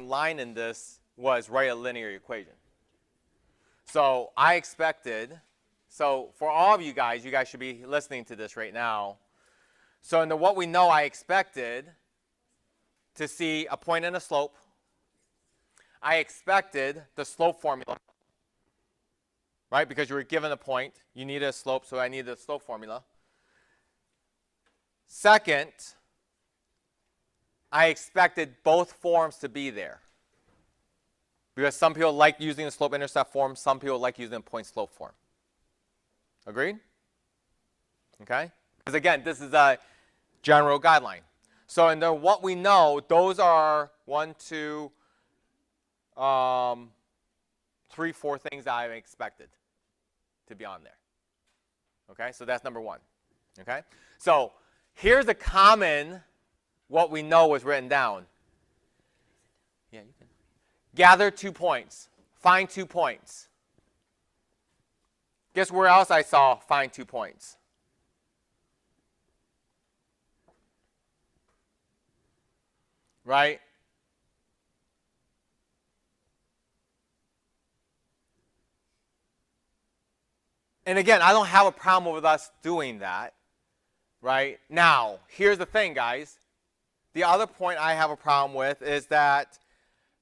different line in this was write a linear equation. So I expected, so for all of you guys should be listening to this right now. So in the what we know, I expected to see a point and a slope. I expected the slope formula, right? Because you were given a point, you needed a slope, so I needed a slope formula. Second, I expected both forms to be there. Because some people like using the slope-intercept form, some people like using the point-slope form. Agreed? Okay? Because again, this is a general guideline. So in the what we know, those are 1, 2, 3, 4 things that I expected to be on there. Okay? So that's number 1. Okay? So here's a common what we know was written down. Yeah, you can. Gather 2 points. Find 2 points. Guess where else I saw find 2 points? Right? And again, I don't have a problem with us doing that. Right? Now, here's the thing, guys. The other point I have a problem with is that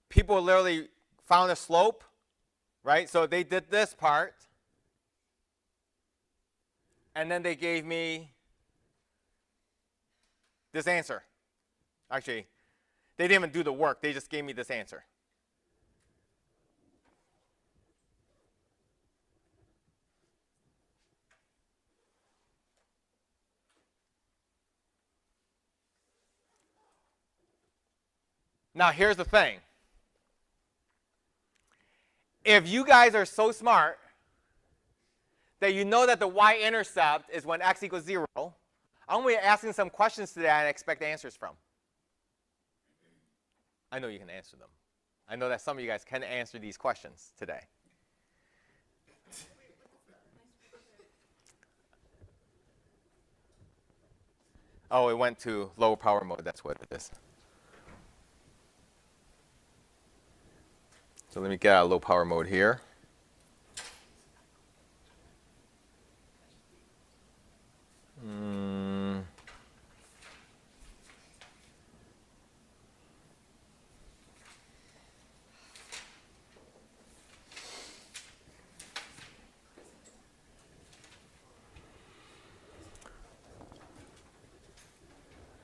people literally found a slope, right? So they did this part, and then they gave me this answer. Actually, they didn't even do the work. They just gave me this answer. Now, here's the thing. If you guys are so smart that you know that the y-intercept is when x equals 0, I'm going to be asking some questions today and I expect answers from. I know you can answer them. I know that some of you guys can answer these questions today. Oh, it went to low power mode. That's what it is. So let me get out of low power mode here.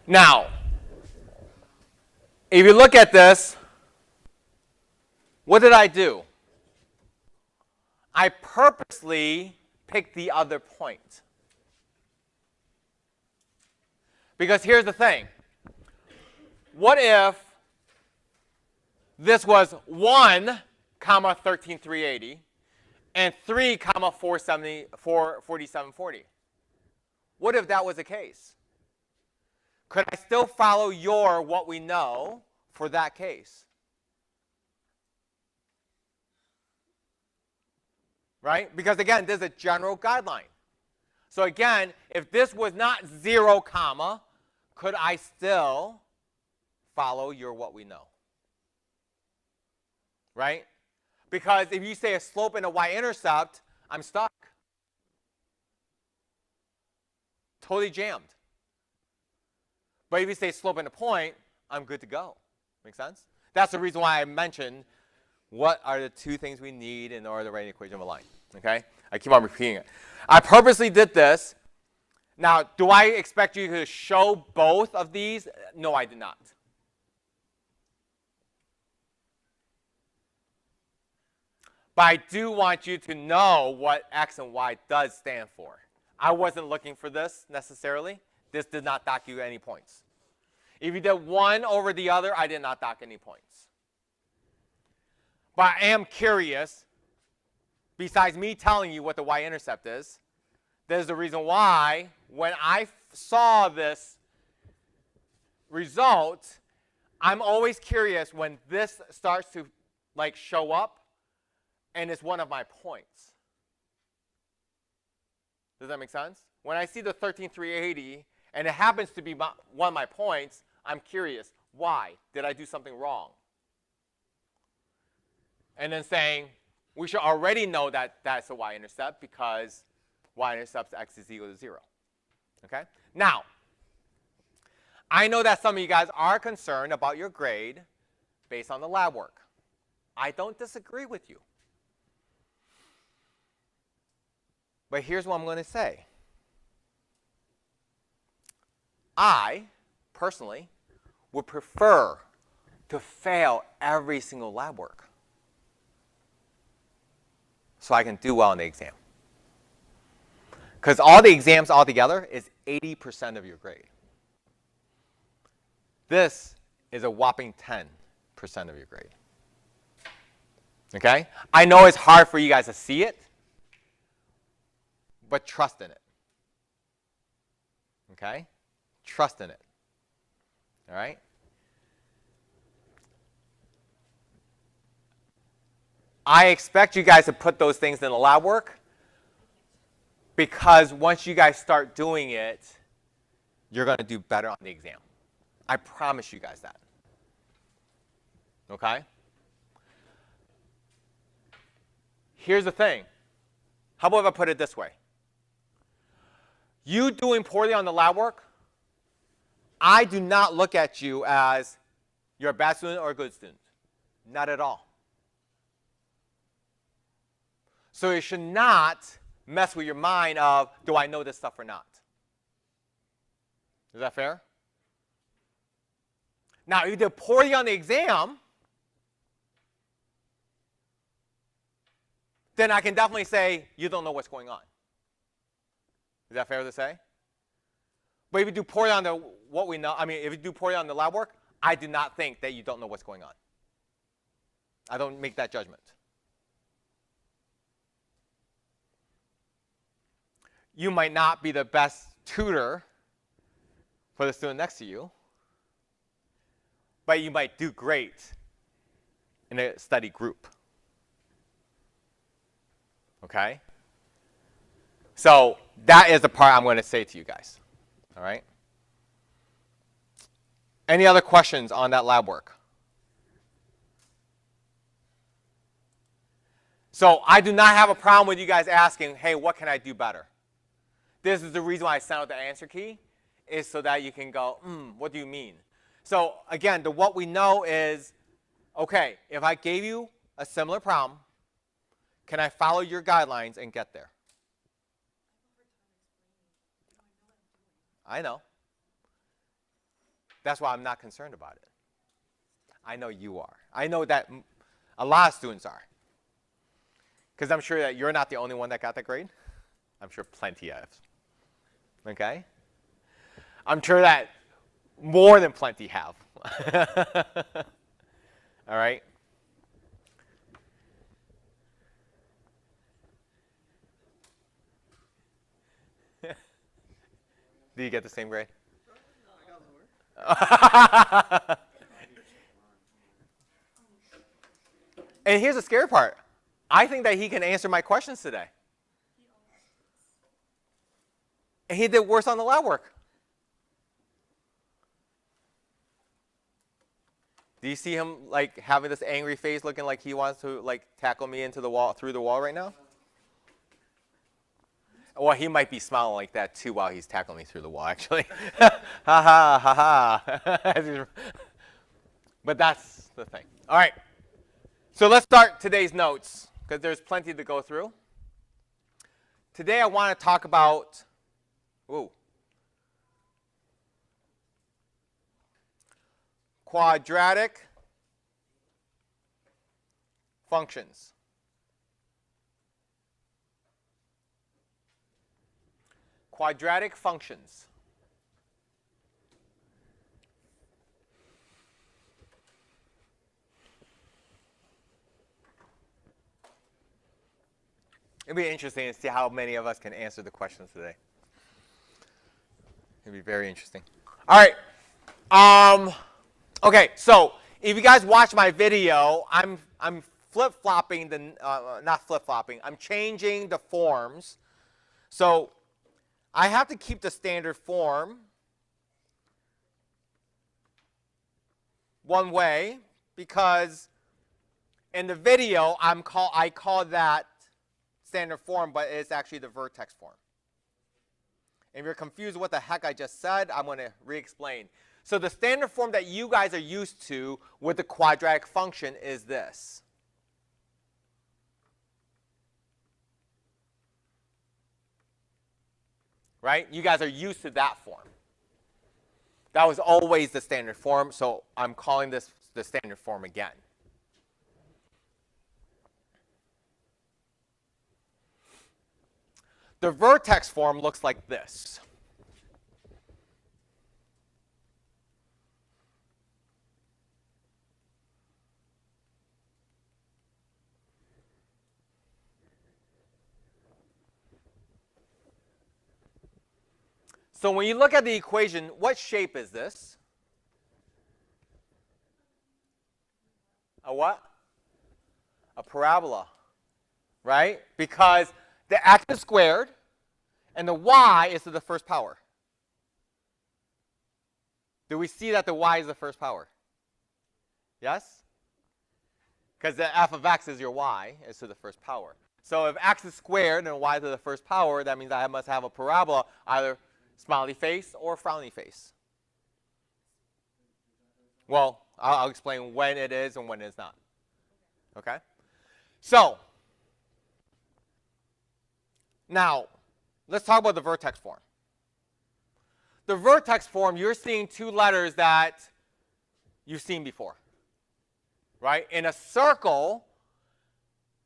Now, if you look at this, what did I do? I purposely picked the other point. Because here's the thing. What if this was 1, 13,380 and 3, 44740? What if that was the case? Could I still follow your what we know for that case? Right? Because again, this is a general guideline. So again, if this was not 0, could I still follow your what we know? Right? Because if you say a slope and a y-intercept, I'm stuck. Totally jammed. But if you say slope and a point, I'm good to go. Make sense? That's the reason why I mentioned what are the 2 things we need in order to write an equation of a line. Okay? I keep on repeating it. I purposely did this. Now, do I expect you to show both of these? No, I did not. But I do want you to know what x and y does stand for. I wasn't looking for this necessarily. This did not dock you any points. If you did one over the other, I did not dock any points. But I am curious, besides me telling you what the y-intercept is, there's the reason why when I saw this result, I'm always curious when this starts to like show up and it's one of my points. Does that make sense? When I see the 13,380 and it happens to be one of my points, I'm curious. Why? Did I do something wrong? and then saying we should already know that that's a y-intercept because y-intercept x is equal to 0. Okay? Now, I know that some of you guys are concerned about your grade based on the lab work. I don't disagree with you. But here's what I'm going to say. I, personally, would prefer to fail every single lab work so I can do well in the exam. Because all the exams altogether is 80% of your grade. This is a whopping 10% of your grade. Okay? I know it's hard for you guys to see it, but trust in it. Okay? Trust in it. All right? I expect you guys to put those things in the lab work because once you guys start doing it, you're going to do better on the exam. I promise you guys that. Okay? Here's the thing. How about if I put it this way? You doing poorly on the lab work, I do not look at you as you're a bad student or a good student. Not at all. So it should not mess with your mind of, do I know this stuff or not? Is that fair? Now, if you did poorly on the exam, then I can definitely say you don't know what's going on. Is that fair to say? But if you do poorly on the what we know, if you do poorly on the lab work, I do not think that you don't know what's going on. I don't make that judgment. You might not be the best tutor for the student next to you, but you might do great in a study group. Okay? So that is the part I'm going to say to you guys. All right? Any other questions on that lab work? So I do not have a problem with you guys asking, hey, what can I do better? This is the reason why I sent out the answer key, is so that you can go, what do you mean? So again, the what we know is, okay, if I gave you a similar problem, can I follow your guidelines and get there? I know. That's why I'm not concerned about it. I know you are. I know that a lot of students are. Because I'm sure that you're not the only one that got that grade. I'm sure plenty have. Okay? I'm sure that more than plenty have. All right? Did you get the same grade? And here's the scary part. I think that he can answer my questions today. And he did worse on the lab work. Do you see him like having this angry face, looking like he wants to like tackle me into the wall, through the wall right now? Well, he might be smiling like that too while he's tackling me through the wall, actually. Ha ha ha ha. But that's the thing. All right. So let's start today's notes, because there's plenty to go through. Today I want to talk about quadratic functions. Quadratic functions. It'll be interesting to see how many of us can answer the questions today. It'll be very interesting. All right. Okay, so if you guys watch my video, I'm flip-flopping not flip-flopping. I'm changing the forms. So I have to keep the standard form one way because In the video, I call that standard form, but it's actually the vertex form. If you're confused what the heck I just said, I'm going to re-explain. So the standard form that you guys are used to with the quadratic function is this. Right? You guys are used to that form. That was always the standard form, so I'm calling this the standard form again. The vertex form looks like this. So when you look at the equation, what shape is this? A what? A parabola, right? Because the x is squared, and the y is to the first power. Do we see that the y is the first power? Yes? Because the f of x is your y, is to the first power. So if x is squared and y to the first power, that means I must have a parabola, either smiley face or frowny face. Well, I'll explain when it is and when it's not. Okay? So, now, let's talk about the vertex form. The vertex form, you're seeing two letters that you've seen before. Right? In a circle,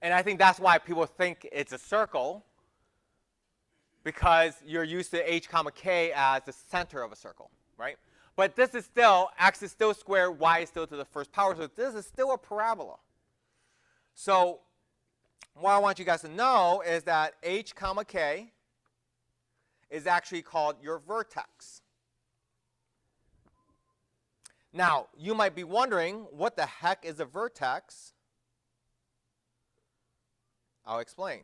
and I think that's why people think it's a circle, because you're used to h comma k as the center of a circle, right? But this is still, x is still squared, y is still to the first power, so this is still a parabola. So what I want you guys to know is that h comma k is actually called your vertex. Now, you might be wondering, what the heck is a vertex? I'll explain.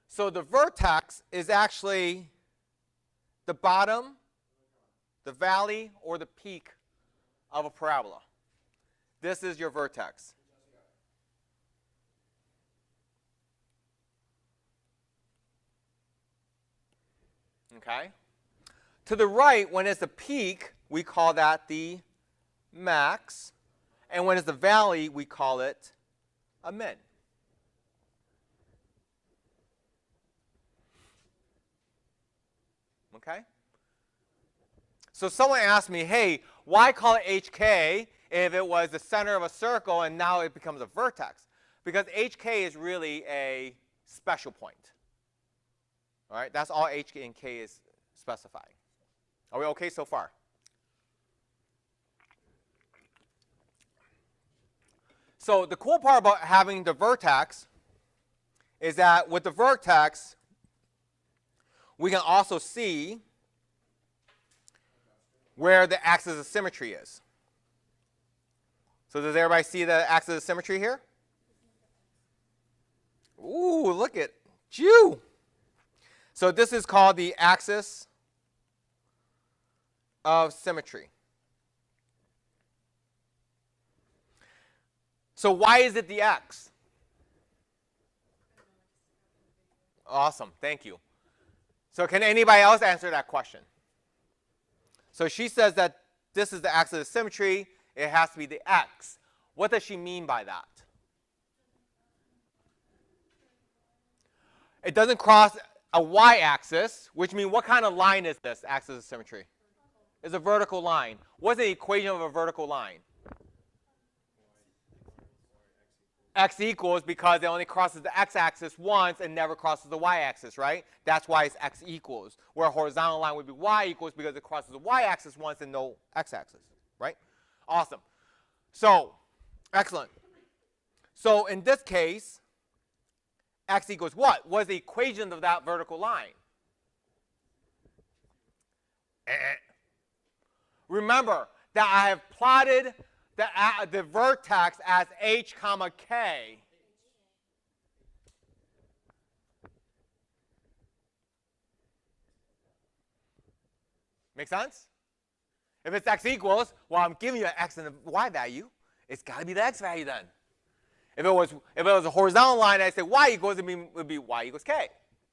So the vertex is actually the bottom, the valley, or the peak of a parabola. This is your vertex. Okay? To the right, when it's the peak, we call that the max. And when it's the valley, we call it a min. Okay? So someone asked me, hey, why call it HK if it was the center of a circle and now it becomes a vertex? Because HK is really a special point. All right? That's all H and K is specifying. Are we okay so far? So the cool part about having the vertex is that with the vertex, we can also see where the axis of symmetry is. So does everybody see the axis of symmetry here? Ooh, look at you. So this is called the axis of symmetry. So why is it the x? Awesome, thank you. So can anybody else answer that question? So she says that this is the axis of symmetry. It has to be the x. What does she mean by that? It doesn't cross a y-axis, which means what kind of line is this axis of symmetry? It's a vertical line. What's the equation of a vertical line? X equals, because it only crosses the x-axis once and never crosses the y-axis, right? That's why it's x equals. Where a horizontal line would be y equals because it crosses the y-axis once and no x-axis, right? Awesome. So, excellent. So in this case, x equals what? What is the equation of that vertical line? Remember that I have plotted the vertex as h comma k. Make sense? If it's x equals, well, I'm giving you an x and a y value. It's got to be the x value then. If it was a horizontal line, I'd say y equals, it would be y equals k.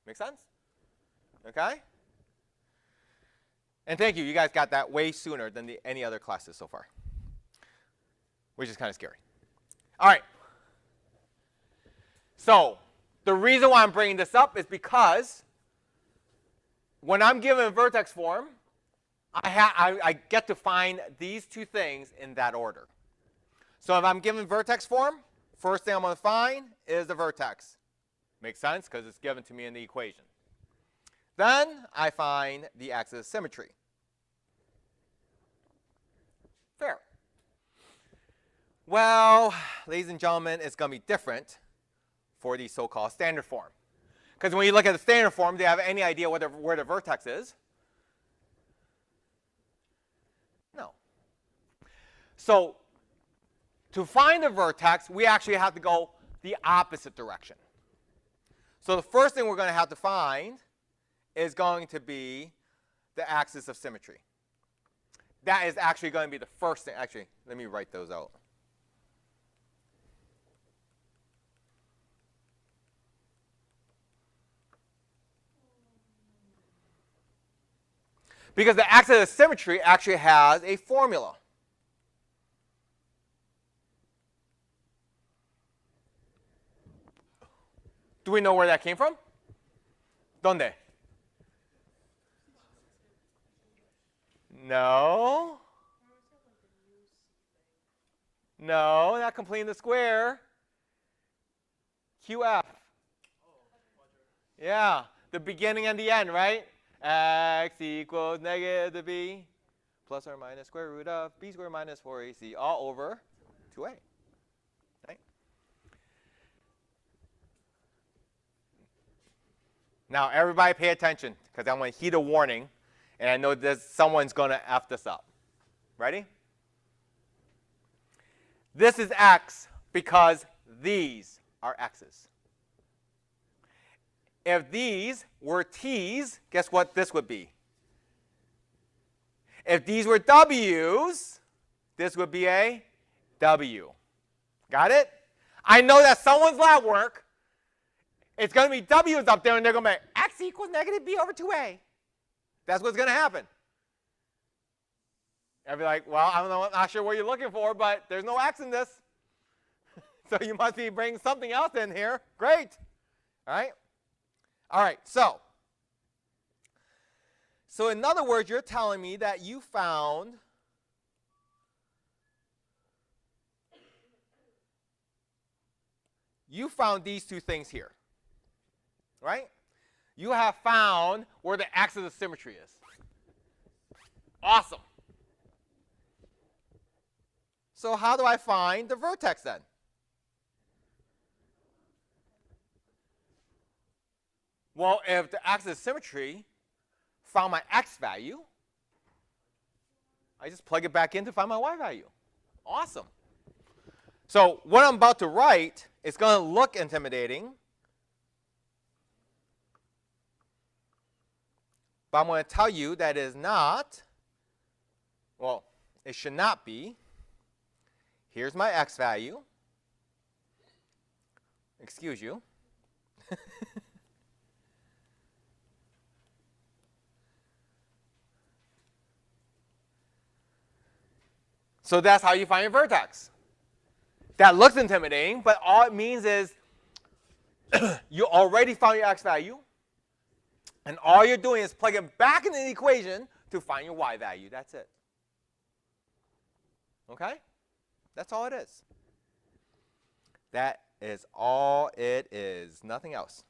Make sense? Okay? And thank you. You guys got that way sooner than any other classes so far, which is kind of scary. All right. So the reason why I'm bringing this up is because when I'm given vertex form, I get to find these two things in that order. So if I'm given vertex form, first thing I'm going to find is the vertex. Makes sense because it's given to me in the equation. Then I find the axis of symmetry. Fair. Well, ladies and gentlemen, it's going to be different for the so-called standard form. Because when you look at the standard form, do you have any idea where the vertex is? No. So to find the vertex, we actually have to go the opposite direction. So the first thing we're going to have to find is going to be the axis of symmetry. That is actually going to be the first thing. Actually, let me write those out. Because the axis of symmetry actually has a formula. Do we know where that came from? ¿Dónde? No. No, not completing the square. QF. Yeah, the beginning and the end, right? X equals negative b plus or minus square root of b squared minus 4ac all over 2a. Right? Now, everybody pay attention because I'm going to heed a warning, and I know that someone's going to F this up. Ready? This is x because these are x's. If these were t's, guess what this would be? If these were w's, this would be a w. Got it? I know that someone's lab work, it's going to be w's up there, and they're going to be x equals negative b over 2a. That's what's going to happen. I'll be like, well, I don't know, I'm not sure what you're looking for, but there's no x in this. So you must be bringing something else in here. Great. All right? All right, so in other words, you're telling me that you found these two things here, right? You have found where the axis of symmetry is. Awesome. So how do I find the vertex then? Well, if the axis of symmetry found my x value, I just plug it back in to find my y value. Awesome. So what I'm about to write is going to look intimidating, but I'm going to tell you that it is not, well, it should not be. Here's my x value. Excuse you. So that's how you find your vertex. That looks intimidating, but all it means is you already found your x value, and all you're doing is plug it back into the equation to find your y value. That's it. Okay? That's all it is. That is all it is. Nothing else.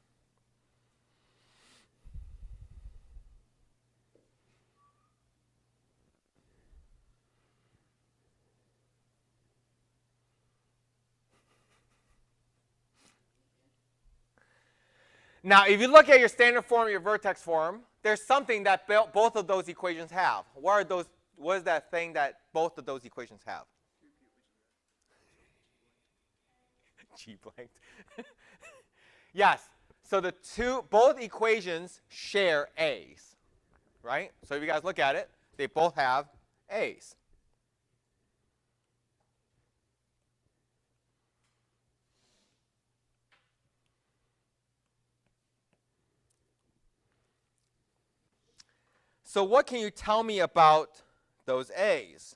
Now, if you look at your standard form, your vertex form, there's something that both of those equations have. What is that thing that both of those equations have? G blanked. Yes. So both equations share a's, right? So if you guys look at it, They both have A's. So what can you tell me about those A's?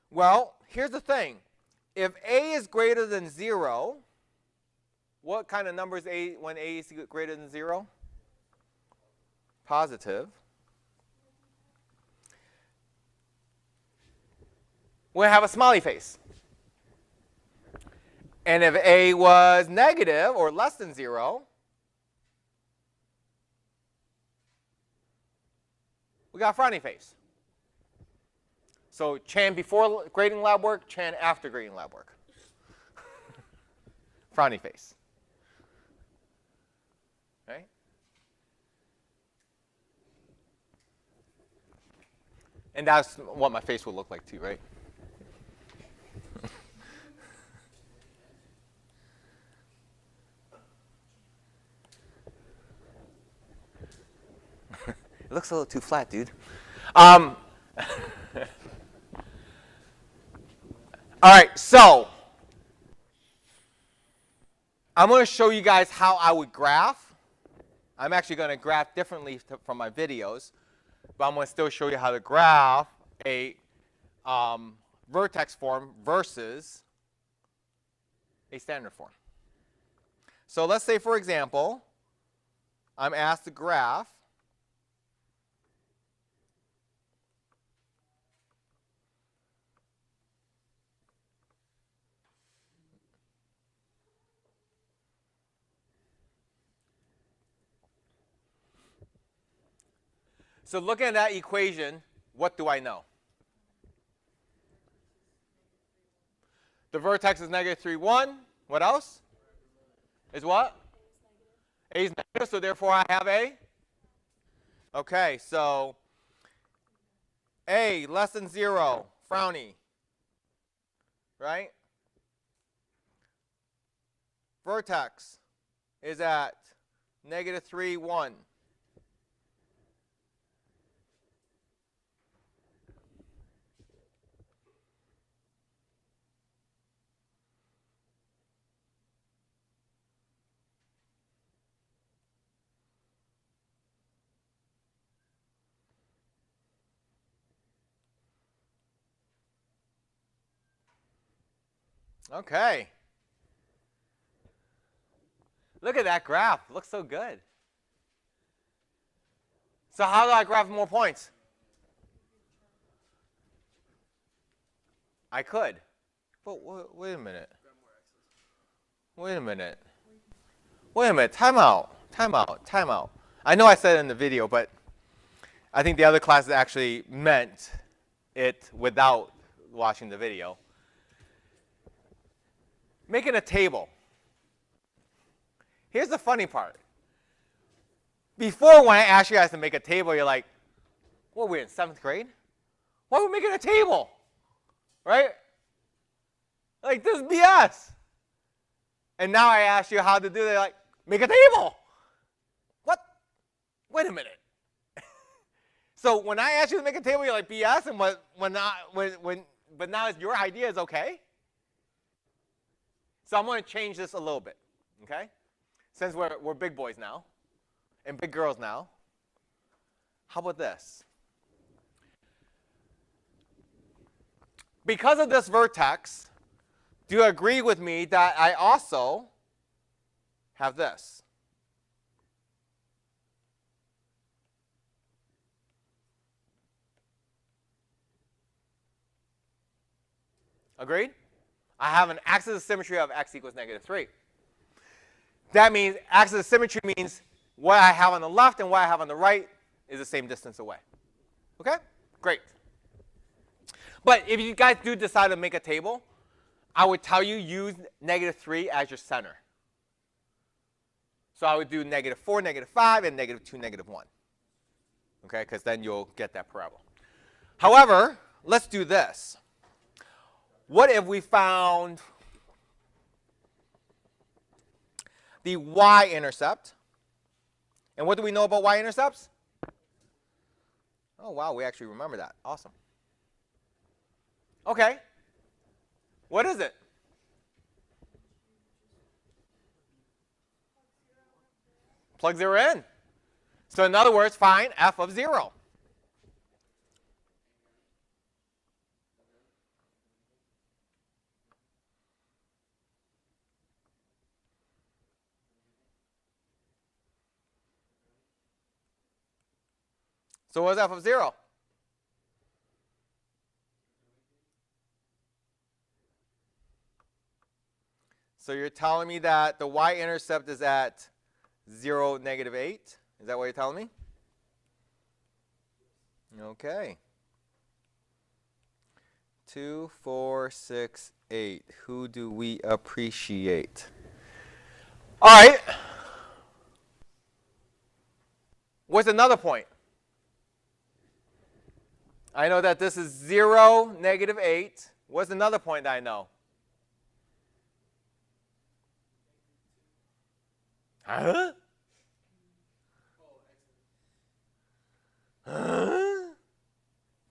Well, here's the thing. If A is greater than 0, what kind of number is A when A is greater than 0? Positive. We'll have a smiley face. And if A was negative or less than 0, we got a frowny face. So Chan before grading lab work, Chan after grading lab work. Frowny face. Right? And that's what my face will look like too, right? It looks a little too flat, dude. All right, so I'm going to show you guys how I would graph. I'm actually going to graph differently from my videos, but I'm going to still show you how to graph a vertex form versus a standard form. So let's say, for example, I'm asked to graph So looking at that equation, what do I know? The vertex is negative 3, 1. What else? Is what? A is negative, so therefore I have A. Okay, so A less than 0, frowny. Right? Vertex is at negative 3, 1. Okay. Look at that graph. It looks so good. So how do I graph more points? I could. But wait a minute. Wait a minute. Wait a minute. Time out. Time out. Time out. I know I said it in the video, but I think the other classes actually meant it without watching the video. Making a table. Here's the funny part. Before, when I asked you guys to make a table, you're like, what, we're in 7th grade? Why are we making a table? Right? Like, this is BS. And now I ask you how to do it, like, make a table. What? Wait a minute. So when I ask you to make a table, you're like, BS, and but now it's your idea is okay? So I'm going to change this a little bit, okay? Since we're big boys now and big girls now, how about this? Because of this vertex, do you agree with me that I also have this? Agreed? I have an axis of symmetry of x equals negative 3. That means axis of symmetry means what I have on the left and what I have on the right is the same distance away. Okay? Great. But if you guys do decide to make a table, I would tell you use negative 3 as your center. So I would do negative 4, negative 5, and negative 2, negative 1. Okay? Because then you'll get that parabola. However, let's do this. What if we found, the y-intercept. And what do we know about y-intercepts? Oh, wow, we actually remember that. Awesome. Okay. What is it? Plug 0 in. So in other words, find f of 0. So what is f of 0? So you're telling me that the y-intercept is at 0, negative 8? Is that what you're telling me? Okay. 2, 4, 6, 8. Who do we appreciate? All right. What's another point? I know that this is 0, negative 8. What's another point that I know? Huh? Huh?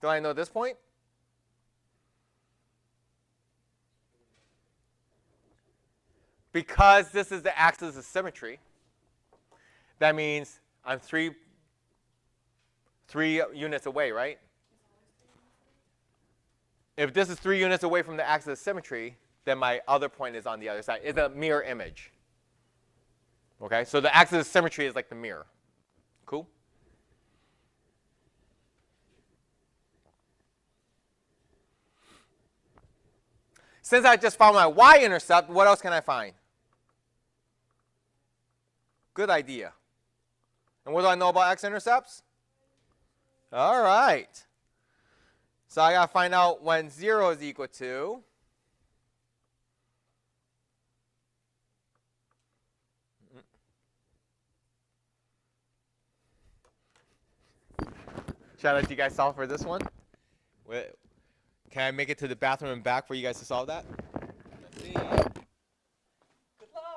Do I know this point? Because this is the axis of symmetry, that means I'm three units away, right? If this is 3 units away from the axis of symmetry, then my other point is on the other side. It's a mirror image. Okay, so the axis of symmetry is like the mirror. Cool? Since I just found my y-intercept, what else can I find? Good idea. And what do I know about x-intercepts? All right. So I got to find out when 0 is equal to. Should I let you guys solve for this one? Can I make it to the bathroom and back for you guys to solve that? Let's see. Good luck.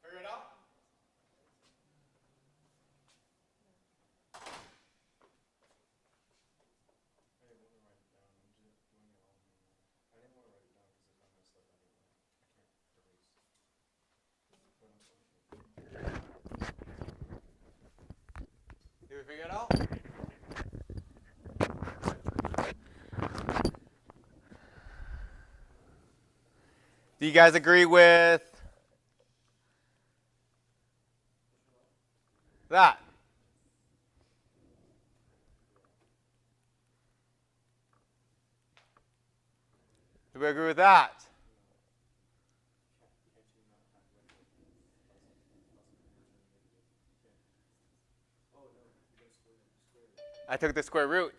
Figure it out? Did we figure it out? Do you guys agree with that? Do we agree with that? I took the square root.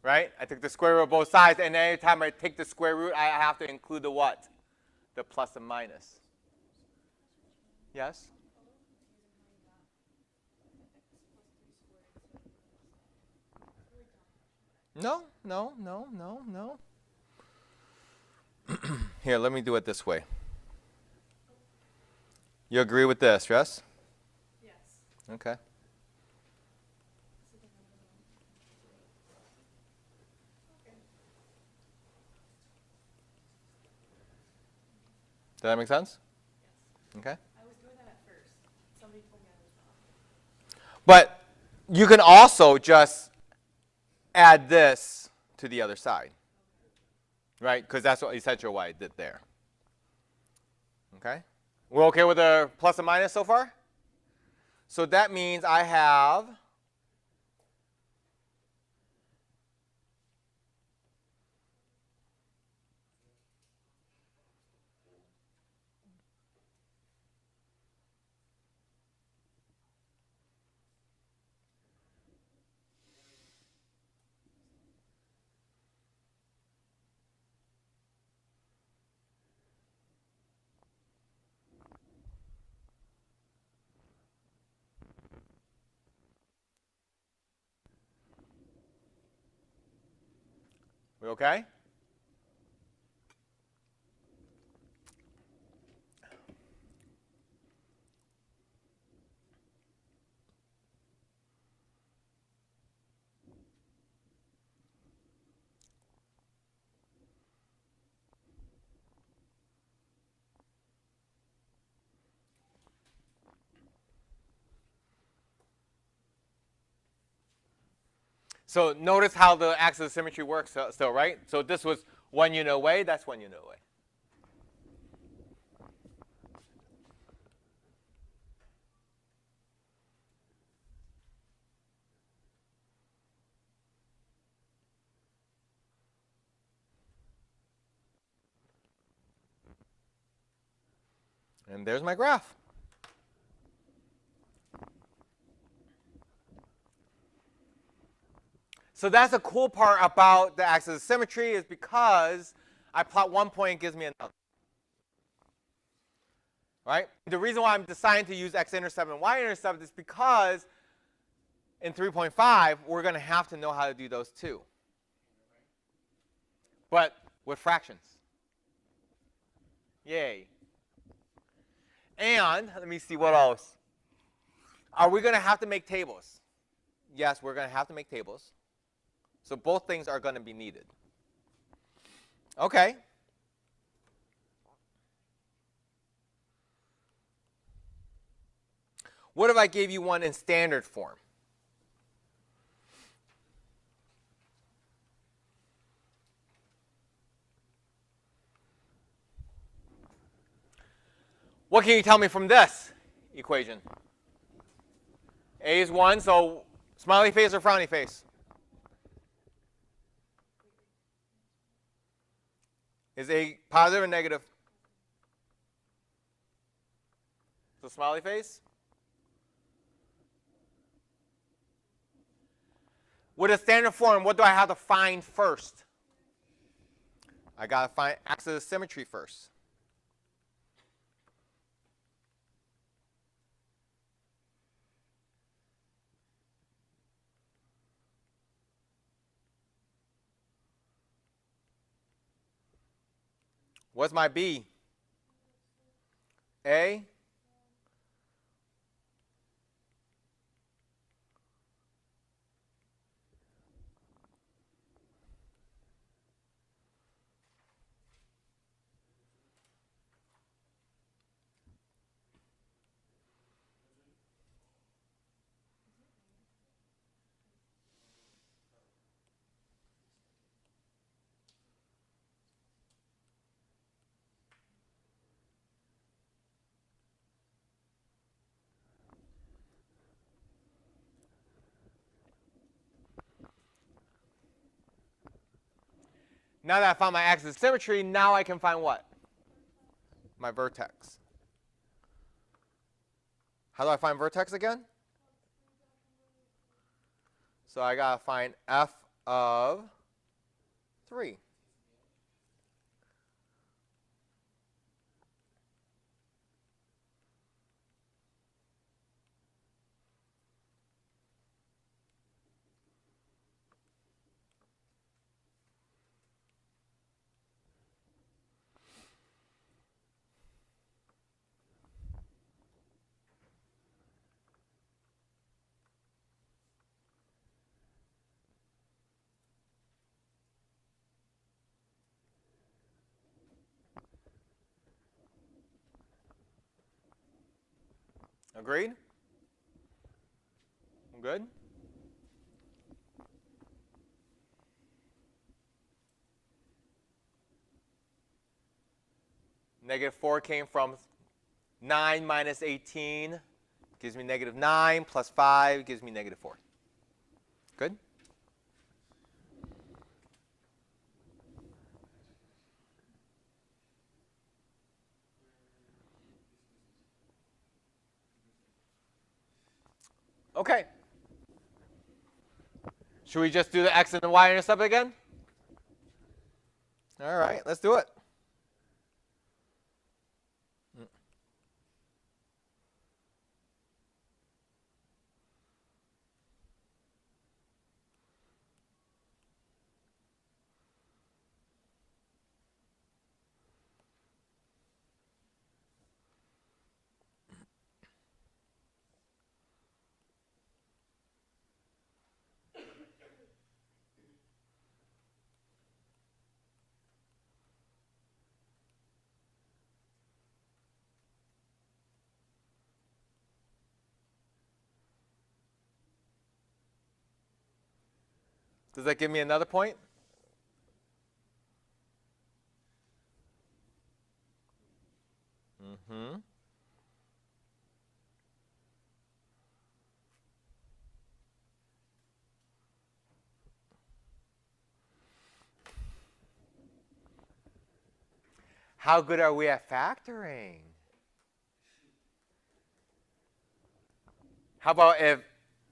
Right? I took the square root of both sides, and every time I take the square root, I have to include the what? The plus and minus. Yes? No. Here, let me do it this way. You agree with this, yes? Yes. Okay. Does that make sense? Yes. Okay. I was doing that at first. Somebody told me I was wrong. But you can also just add this to the other side. Right? Because that's what essentially what I did there. Okay? We're okay with the plus and minus so far? So that means I have we okay? So notice how the axis of symmetry works still, right? So this was 1 unit away, that's 1 unit away. And there's my graph. So that's the cool part about the axis of symmetry is because I plot one point, it gives me another. Right? The reason why I'm deciding to use x-intercept and y-intercept is because in 3.5, we're going to have to know how to do those too. But with fractions. Yay. And let me see what else. Are we going to have to make tables? Yes, we're going to have to make tables. So both things are going to be needed. Okay. What if I gave you one in standard form? What can you tell me from this equation? A is 1, so smiley face or frowny face? Is A positive or negative? So smiley face? With a standard form, what do I have to find first? I got to find axis of symmetry first. What's my B? A? Now that I found my axis of symmetry, now I can find what? My vertex. How do I find vertex again? So I got to find f of 3. Agreed? Good? Negative 4 came from 9 minus 18 gives me negative 9 plus 5 gives me negative 4. Good? Okay. Should we just do the x and the y intercept again? All right, let's do it. Does that give me another point? Mm-hmm. How good are we at factoring? How about if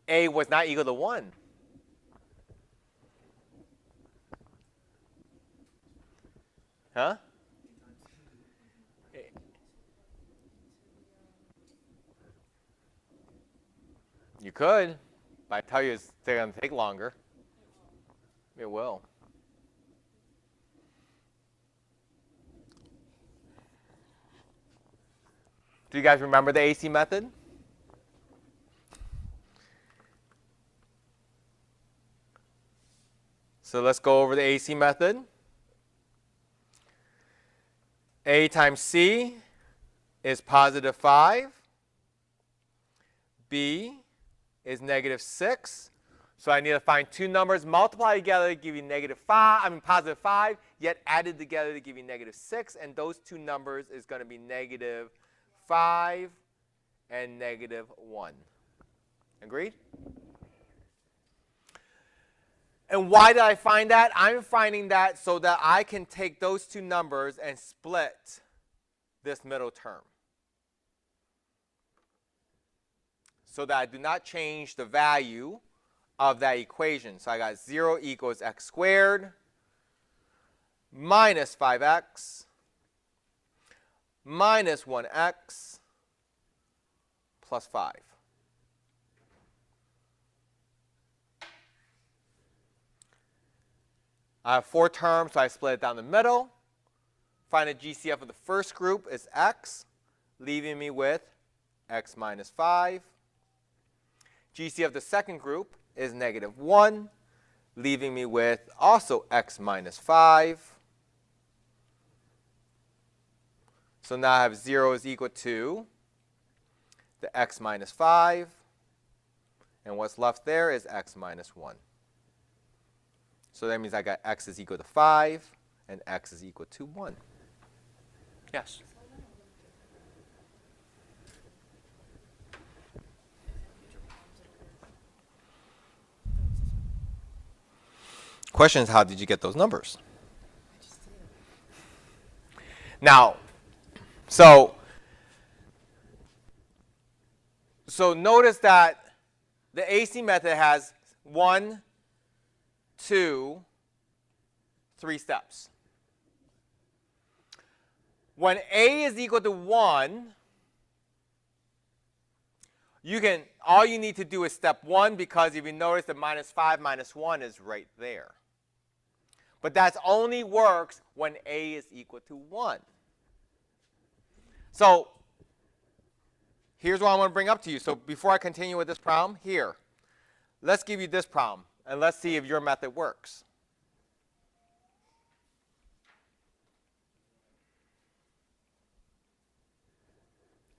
a was not equal to 1? Huh? You could, but I tell you it's going to take longer. It will. Do you guys remember the AC method? So let's go over the AC method. A times C is positive 5. B is negative 6. So I need to find two numbers, multiply together to give you positive 5, yet added together to give you negative 6. And those two numbers is going to be negative 5 and negative 1. Agreed? And why did I find that? I'm finding that so that I can take those two numbers and split this middle term, so that I do not change the value of that equation. So I got 0 equals x squared minus 5x minus 1x plus 5. I have 4 terms, so I split it down the middle. Find the GCF of the first group is x, leaving me with x minus 5. GCF of the second group is negative 1, leaving me with also x minus 5. So now I have 0 is equal to the x minus 5. And what's left there is x minus 1. So that means I got x is equal to 5 and x is equal to 1. Yes? Question is, how did you get those numbers? Now, so notice that the AC method has 1, 2, 3 steps. When A is equal to 1, all you need to do is step 1, because if you notice the minus 5 minus 1 is right there. But that only works when A is equal to 1. So here's what I want to bring up to you. So before I continue with this problem, here, let's give you this problem, and let's see if your method works.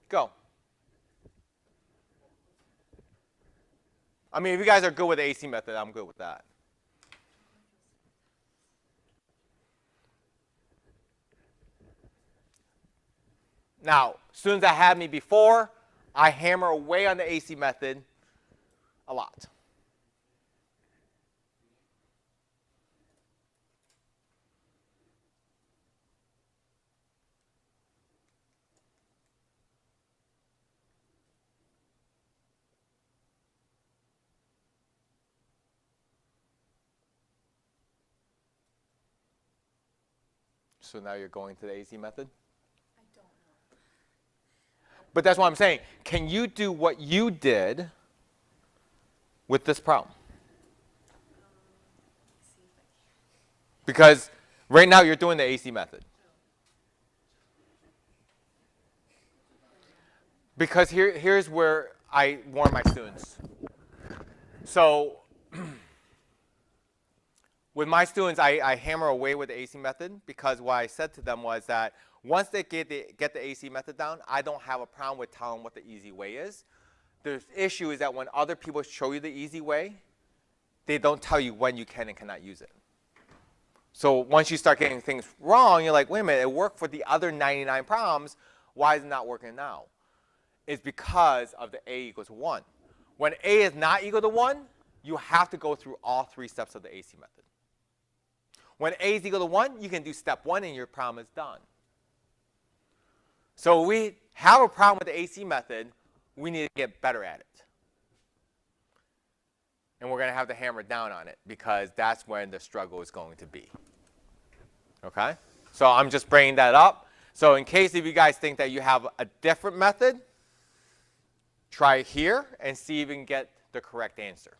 Go. I mean, if you guys are good with the AC method, I'm good with that. Now, students that had me before, I hammer away on the AC method a lot. So now you're going to the AC method? I don't know. But that's what I'm saying. Can you do what you did with this problem? See if I can. Because right now you're doing the AC method. Because here's where I warn my students. So with my students, I hammer away with the AC method, because what I said to them was that once they get the AC method down, I don't have a problem with telling them what the easy way is. The issue is that when other people show you the easy way, they don't tell you when you can and cannot use it. So once you start getting things wrong, you're like, wait a minute, it worked for the other 99 problems. Why is it not working now? It's because of the A equals 1. When A is not equal to 1, you have to go through all 3 steps of the AC method. When A is equal to 1, you can do step 1 and your problem is done. So we have a problem with the AC method. We need to get better at it. And we're going to have to hammer down on it, because that's when the struggle is going to be. Okay? So I'm just bringing that up. So in case if you guys think that you have a different method, try it here and see if you can get the correct answer.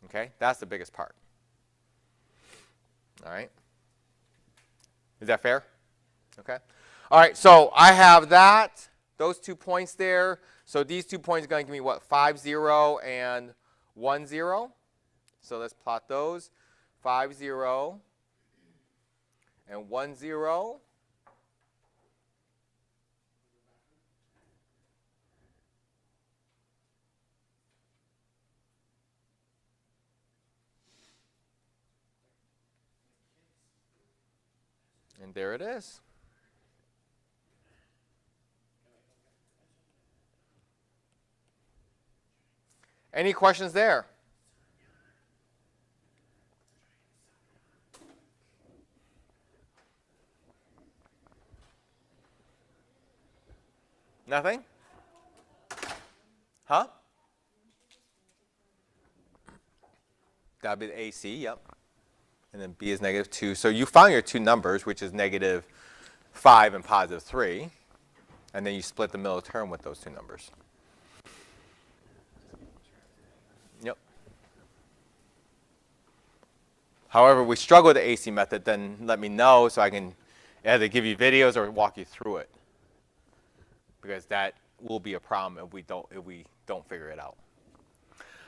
Okay? That's the biggest part. All right? Is that fair? Okay? All right, so I have that, those 2 points there. So these 2 points are going to give me what? 5, 0, and 1, 0. So let's plot those. 5, 0, and 1, 0. And there it is. Any questions there? Nothing? Huh? That would be the AC, yep. And then B is -2. So you found your 2 numbers, which is -5 and +3. And then you split the middle term with those 2 numbers. Yep. However, we struggle with the AC method, then let me know so I can either give you videos or walk you through it. Because that will be a problem if we don't figure it out.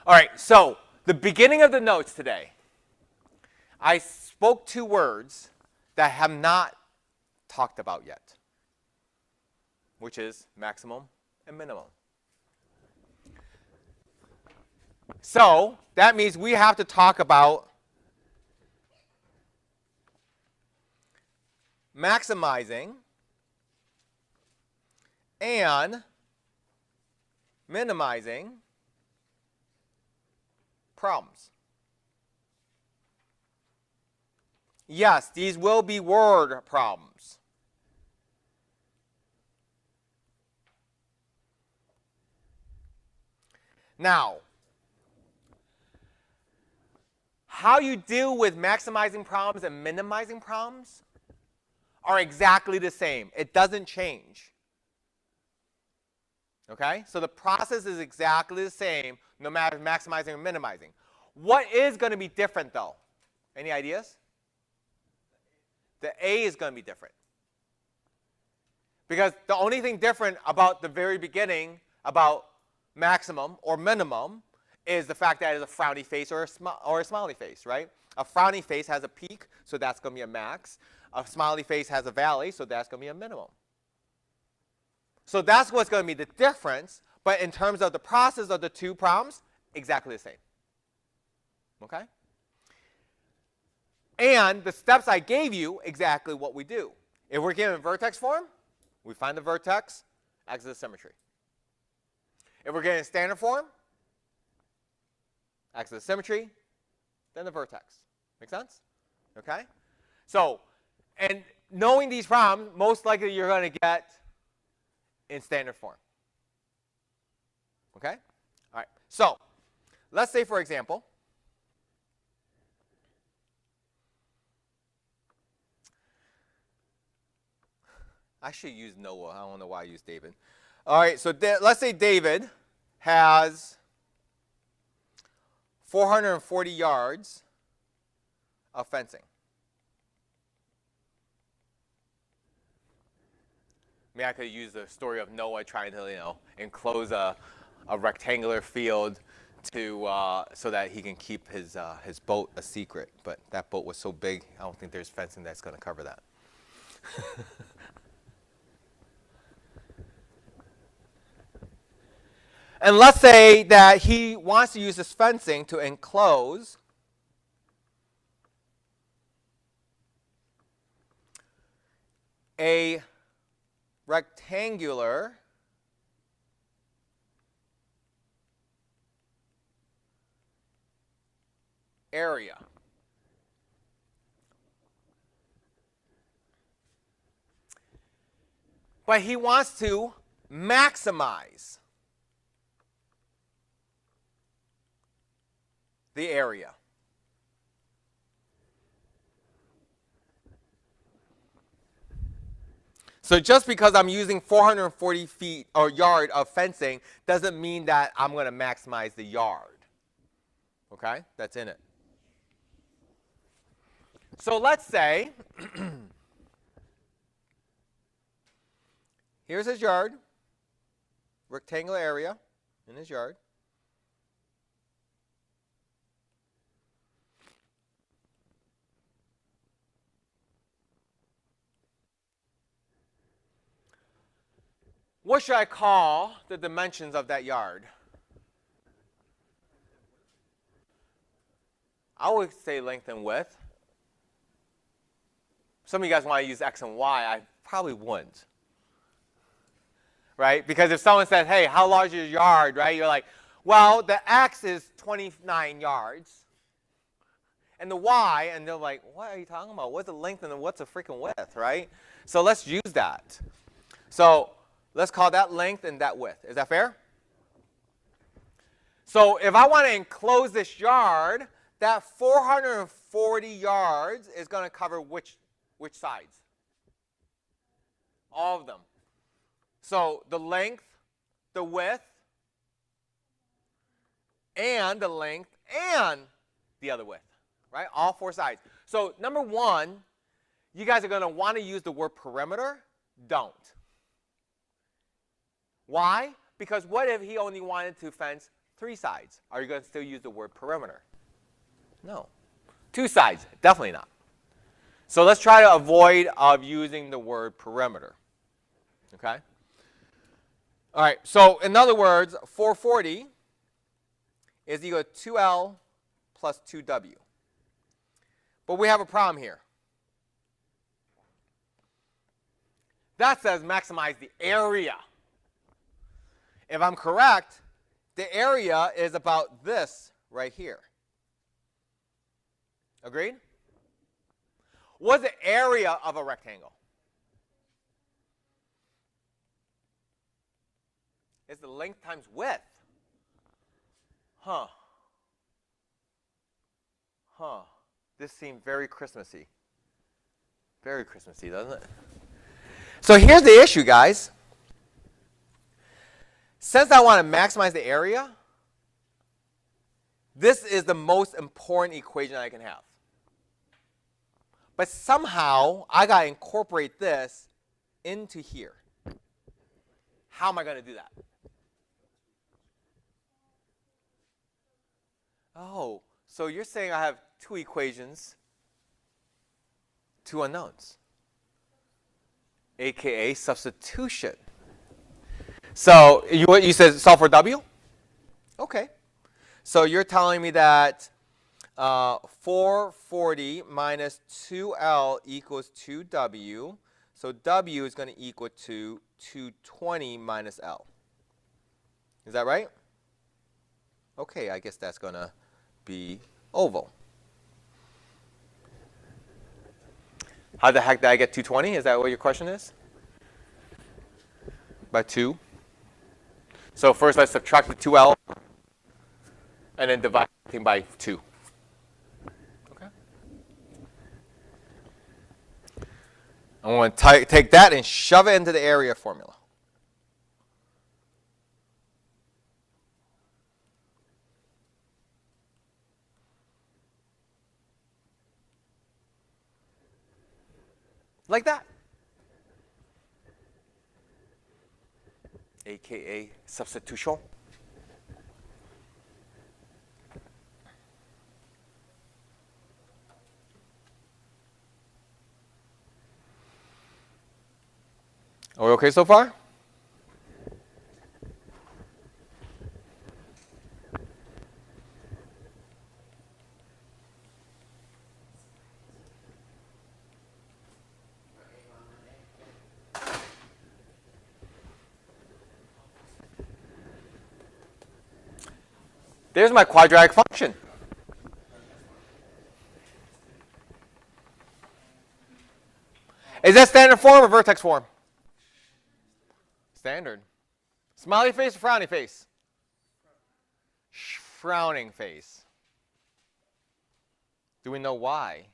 All right, so the beginning of the notes today, I spoke 2 words that I have not talked about yet, which is maximum and minimum. So that means we have to talk about maximizing and minimizing problems. Yes, these will be word problems. Now, how you deal with maximizing problems and minimizing problems are exactly the same. It doesn't change. Okay? So the process is exactly the same no matter maximizing or minimizing. What is going to be different though? Any ideas? The A is going to be different. Because the only thing different about the very beginning, about maximum or minimum, is the fact that it is a frowny face or a smiley face, right? A frowny face has a peak, so that's going to be a max. A smiley face has a valley, so that's going to be a minimum. So that's what's going to be the difference, but in terms of the process of the two problems, exactly the same. Okay? And the steps I gave you, exactly what we do. If we're given vertex form, we find the vertex, axis of symmetry. If we're getting standard form, axis of symmetry, then the vertex. Make sense? Okay? So, and knowing these problems, most likely you're going to get in standard form. Okay? All right. So, let's say, for example, I should use Noah. I don't know why I used David. All right. So, let's say David has 440 yards of fencing. Maybe I could use the story of Noah trying to, enclose a rectangular field to so that he can keep his boat a secret. But that boat was so big, I don't think there's fencing that's going to cover that. And let's say that he wants to use this fencing to enclose a rectangular area. But he wants to maximize the area. So just because I'm using 440 feet or yard of fencing doesn't mean that I'm going to maximize the yard. Okay? That's in it. So let's say here's his yard, rectangular area in his yard. What should I call the dimensions of that yard? I would say length and width. Some of you guys want to use X and Y. I probably wouldn't. Right? Because if someone says, hey, how large is your yard? Right? You're like, well, the X is 29 yards. And the Y, and they're like, what are you talking about? What's the length and what's the freaking width? Right? So let's use that. So let's call that length and that width. Is that fair? So if I want to enclose this yard, that 440 yards is going to cover which sides? All of them. So the length, the width, and the length, and the other width. Right? All four sides. So number one, you guys are going to want to use the word perimeter. Don't. Why? Because what if he only wanted to fence 3 sides? Are you going to still use the word perimeter? No. 2 sides, definitely not. So let's try to avoid using the word perimeter. Okay? All right, so in other words, 440 is equal to 2L plus 2W. But we have a problem here. That says maximize the area. If I'm correct, the area is about this right here. Agreed? What's the area of a rectangle? It's the length times width. Huh. Huh. This seemed very Christmassy. Very Christmassy, doesn't it? So here's the issue, guys. Since I want to maximize the area, this is the most important equation I can have. But somehow, I got to incorporate this into here. How am I going to do that? Oh, so you're saying I have two equations, two unknowns, aka substitution. So you said solve for W? Okay. So you're telling me that 440 minus 2L equals 2W. So W is going to equal to 220 minus L. Is that right? Okay, I guess that's going to be oval. How the heck did I get 220? Is that what your question is? By 2. So first let's subtract the 2L and then divide everything by 2. Okay. I want to take that and shove it into the area formula. Like that. AKA substitution. Are we okay so far? There's my quadratic function. Is that standard form or vertex form? Standard. Smiley face or frowny face? Frowning face. Do we know why?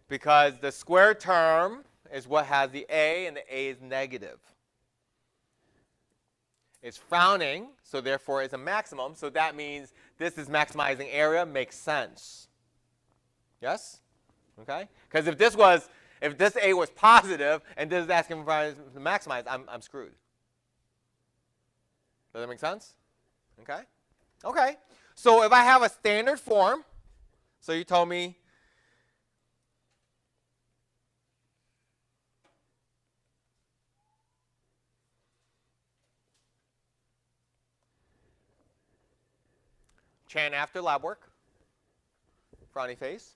Because the square term is what has the A, and the A is negative. It's frowning, so therefore it's a maximum. So that means this is maximizing area. Makes sense. Yes? Okay? Because if this A was positive and this is asking for to maximize, I'm screwed. Does that make sense? Okay? Okay. So if I have a standard form, so you told me Chan after lab work, frowny face.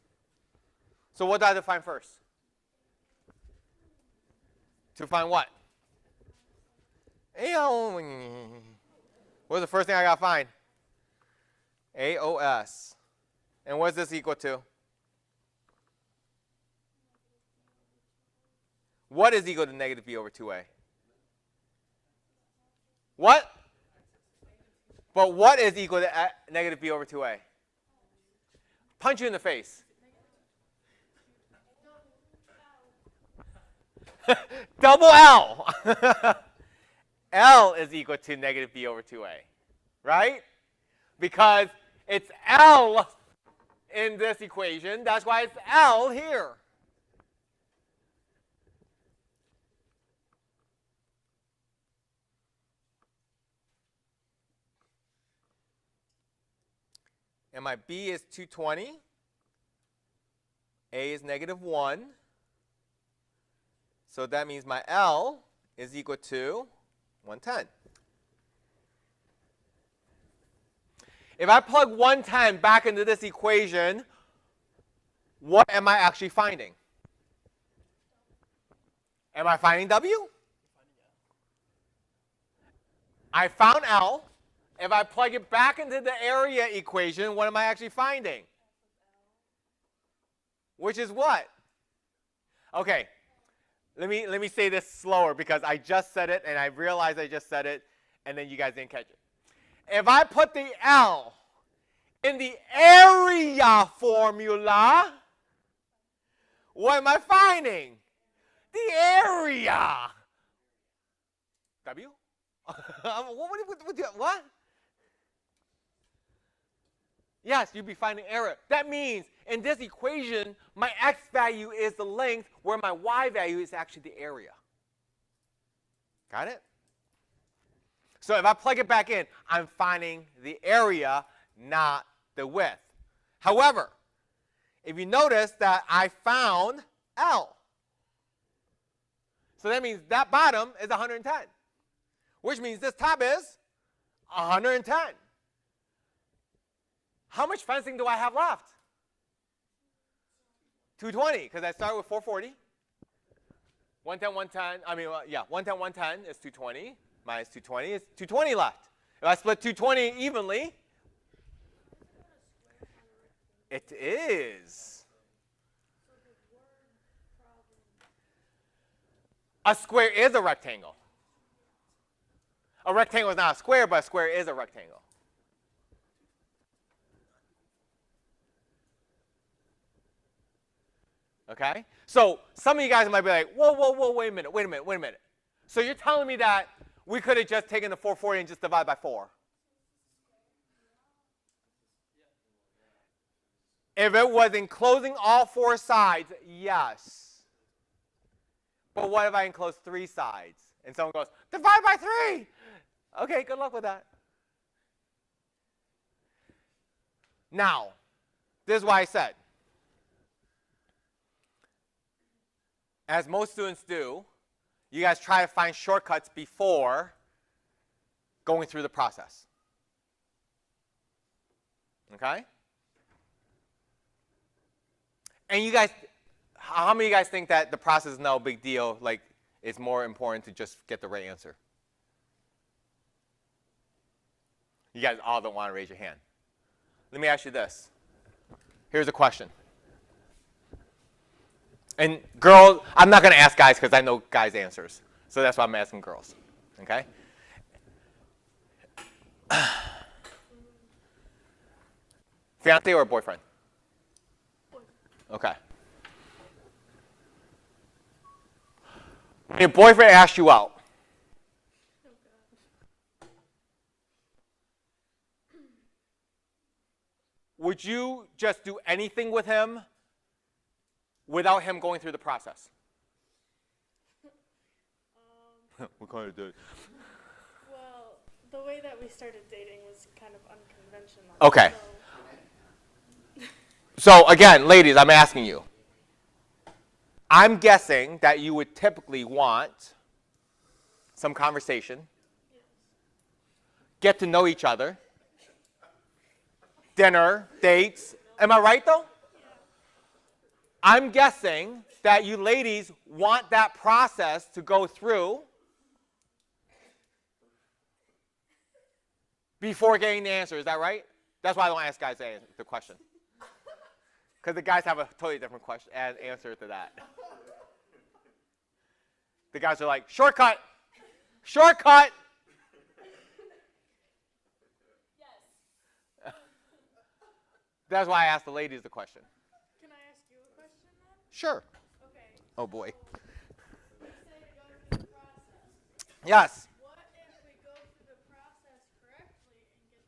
So what do I define first? To find what? What's the first thing I got to find? AOS. And what's this equal to? What is equal to negative b over 2a? What? But what is equal to negative b over 2a? Punch you in the face. Double L. L is equal to negative b over 2a, right? Because it's L in this equation. That's why it's L here. And my B is 220. A is negative 1. So that means my L is equal to 110. If I plug 110 back into this equation, what am I actually finding? Am I finding W? I found L. If I plug it back into the area equation, what am I actually finding? Which is what? Okay, let me say this slower because I just said it and I realized I just said it and then you guys didn't catch it. If I put the L In the area formula, what am I finding? The area. W? What? Yes, you'd be finding area. That means in this equation, my x value is the length, where my y value is actually the area. Got it? So if I plug it back in, I'm finding the area, not the width. However, if you notice that I found L. So that means that bottom is 110, which means this top is 110. How much fencing do I have left? 220, because I started with 440. 110, 110, 110, 110 is 220. Minus 220 is 220 left. If I split 220 evenly, it is. A square is a rectangle. A rectangle is not a square, but a square is a rectangle. Okay? So some of you guys might be like, whoa, wait a minute. So you're telling me that we could have just taken the 440 and just divided by 4? If it was enclosing all 4 sides, yes. But what if I enclose 3 sides? And someone goes, divide by 3! Okay, good luck with that. Now, this is why I said, as most students do, you guys try to find shortcuts before going through the process. Okay? And you guys, how many of you guys think that the process is no big deal, like it's more important to just get the right answer? You guys all don't want to raise your hand. Let me ask you this. Here's a question. And girls, I'm not going to ask guys because I know guys' answers. So that's why I'm asking girls. Okay? Fiance or boyfriend? Okay. When your boyfriend asks you out, would you just do anything with him without him going through the process? What kind of date? Well, the way that we started dating was kind of unconventional. Okay. So again, ladies, I'm asking you. I'm guessing that you would typically want some conversation, get to know each other, dinner, dates. Am I right though? I'm guessing that you ladies want that process to go through before getting the answer. Is that right? That's why I don't ask guys the question. Because the guys have a totally different question and answer to that. The guys are like, shortcut! Shortcut! Yes. That's why I asked the ladies the question. Can I ask you a question then? Sure. Okay. Oh boy. We say to go through the process. Yes. What if we go through the process correctly and get the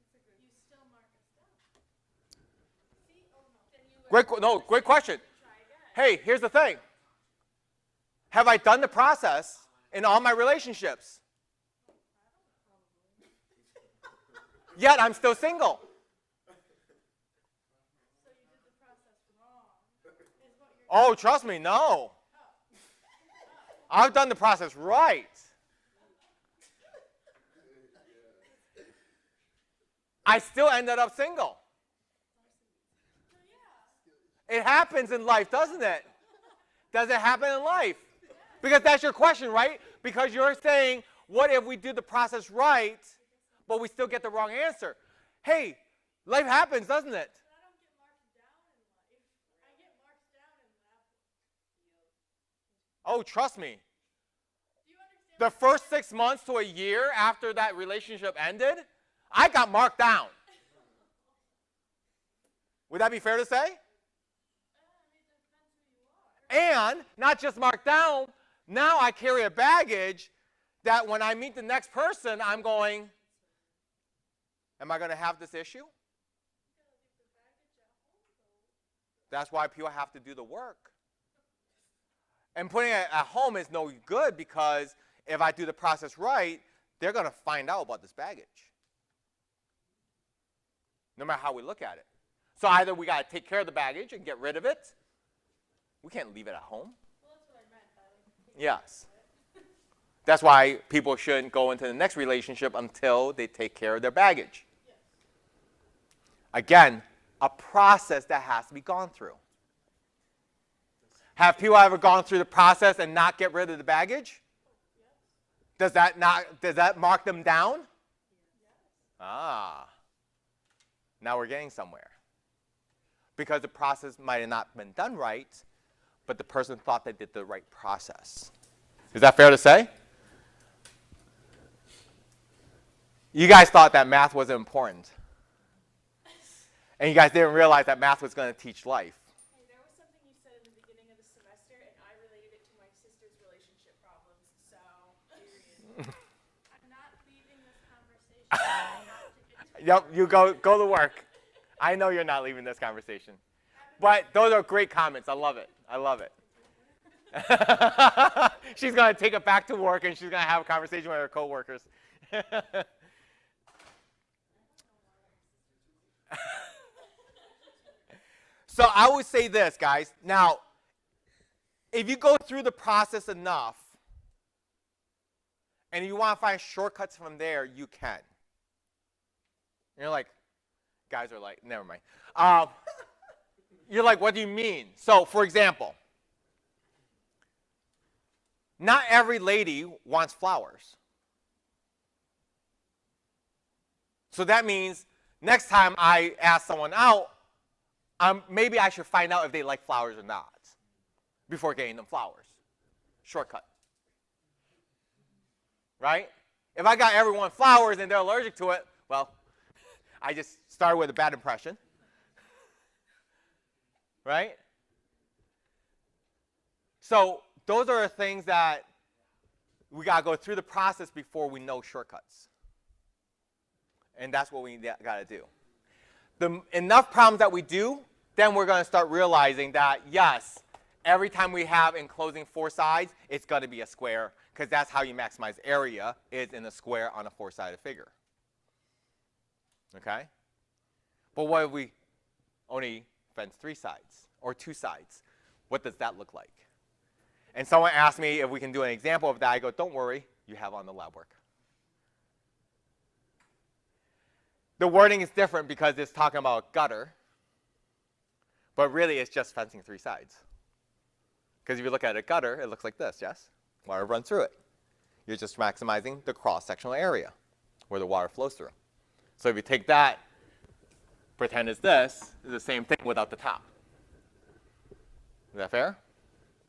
answer? You still mark us down. See? Oh no. Then you Great question. try again. Hey, here's the thing. Have I done the process in all my relationships? Yet I'm still single. So you did the process wrong. Is what you're Oh, trust me, no. I've done the process right. I still ended up single. It happens in life, doesn't it? Does it happen in life? Because that's your question, right? Because you're saying, what if we do the process right, but we still get the wrong answer? Hey, life happens, doesn't it? But I don't get marked down in life. I get marked down in lab. Oh, trust me. Do you understand? The first 6 months to a year after that relationship ended, I got marked down. Would that be fair to say? And not just marked down, now I carry a baggage that when I meet the next person, I'm going, am I going to have this issue? That's why people have to do the work. And putting it at home is no good because if I do the process right, they're going to find out about this baggage. No matter how we look at it. So either we got to take care of the baggage and get rid of it. We can't leave it at home. Well, that's what I meant by Yes. That's why people shouldn't go into the next relationship until they take care of their baggage. Yes. Again, a process that has to be gone through. Have people ever gone through the process and not get rid of the baggage? Does that mark them down? Ah. Now we're getting somewhere. Because the process might have not been done right, but the person thought they did the right process. Is that fair to say? You guys thought that math wasn't important. And you guys didn't realize that math was going to teach life. Hey, there was something you said in the beginning of the semester, and I related it to my sister's relationship problems, so, period. I'm not leaving this conversation. I have to Yep, you go to work. I know you're not leaving this conversation. But those are great comments. I love it. I love it. She's going to take it back to work, and she's going to have a conversation with her coworkers. So I would say this, guys. Now, if you go through the process enough, and you want to find shortcuts from there, you can. And you're like, guys are like, never mind. You're like, what do you mean? So, for example, not every lady wants flowers. So that means next time I ask someone out, maybe I should find out if they like flowers or not before getting them flowers. Shortcut. Right? If I got everyone flowers and they're allergic to it, well, I just started with a bad impression. Right? So those are the things that we got to go through the process before we know shortcuts. And that's what we got to do. Enough problems that we do, then we're going to start realizing that, yes, every time we have enclosing four sides, it's going to be a square, because that's how you maximize area, is in a square on a four-sided figure. Okay? But what if we only fence three sides or two sides? What does that look like? And someone asked me if we can do an example of that. I go, don't worry, you have on the lab work. The wording is different because it's talking about a gutter, but really it's just fencing three sides. Because if you look at a gutter, it looks like this, yes? Water runs through it. You're just maximizing the cross-sectional area where the water flows through. So if you take that, pretend it's this, it's the same thing without the top. Is that fair?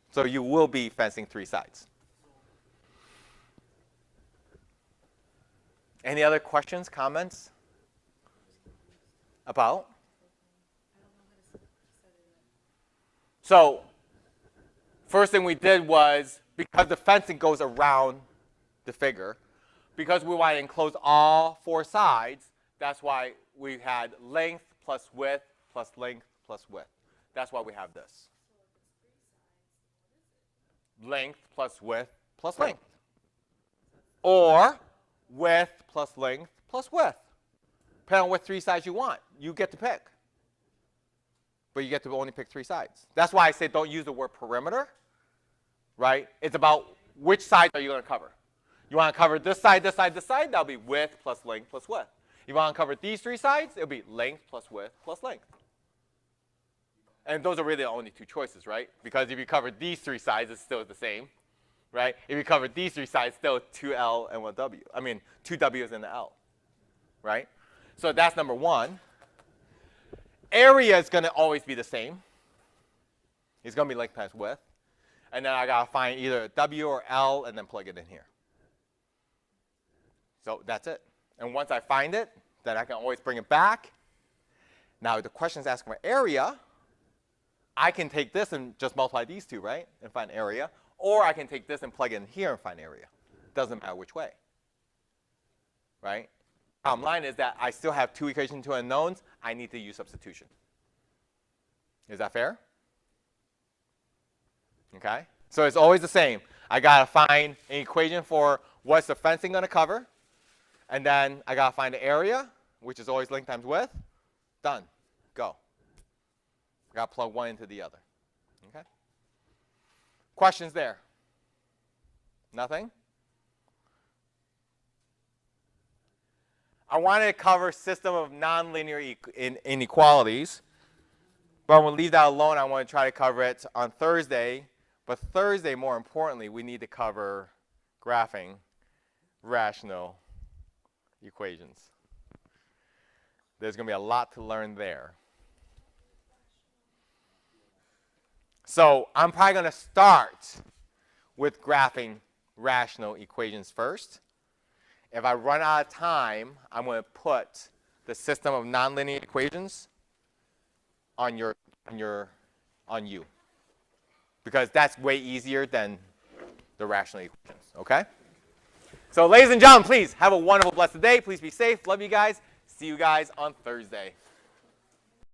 So you will be fencing three sides. Any other questions, comments? About? So, first thing we did was, because the fencing goes around the figure, because we want to enclose all four sides, that's why we had length plus width plus length plus width. That's why we have this. Length plus width plus length. Or width plus length plus width. Depending on what three sides you want. You get to pick. But you get to only pick three sides. That's why I say don't use the word perimeter. Right? It's about which sides are you going to cover. You want to cover this side, this side, this side? That'll be width plus length plus width. You want to cover these three sides? It'll be length plus width plus length. And those are really the only two choices, right? Because if you cover these three sides, it's still the same. Right? If you cover these three sides, still 2L and 1W. I mean, 2 W's and an L. Right? So that's number one. Area is going to always be the same. It's going to be length times width. And then I got to find either a W or L and then plug it in here. So that's it. And once I find it, then I can always bring it back. Now, if the question is asking for area, I can take this and just multiply these two, right, and find area. Or I can take this and plug it in here and find area. Doesn't matter which way, right? Bottom line is that I still have 2 equations, 2 unknowns. I need to use substitution. Is that fair? Okay? So it's always the same. I got to find an equation for what's the fencing going to cover. And then I got to find the area, which is always length times width. Done. Go. I got to plug one into the other. Okay? Questions there? Nothing? I wanted to cover system of nonlinear inequalities, but I'm going to leave that alone. I want to try to cover it on Thursday. But Thursday, more importantly, we need to cover graphing rational equations. There's going to be a lot to learn there. So I'm probably going to start with graphing rational equations first. If I run out of time, I'm going to put the system of nonlinear equations on you, because that's way easier than the rational equations. Okay? So ladies and gentlemen, please have a wonderful, blessed day. Please be safe. Love you guys. See you guys on Thursday.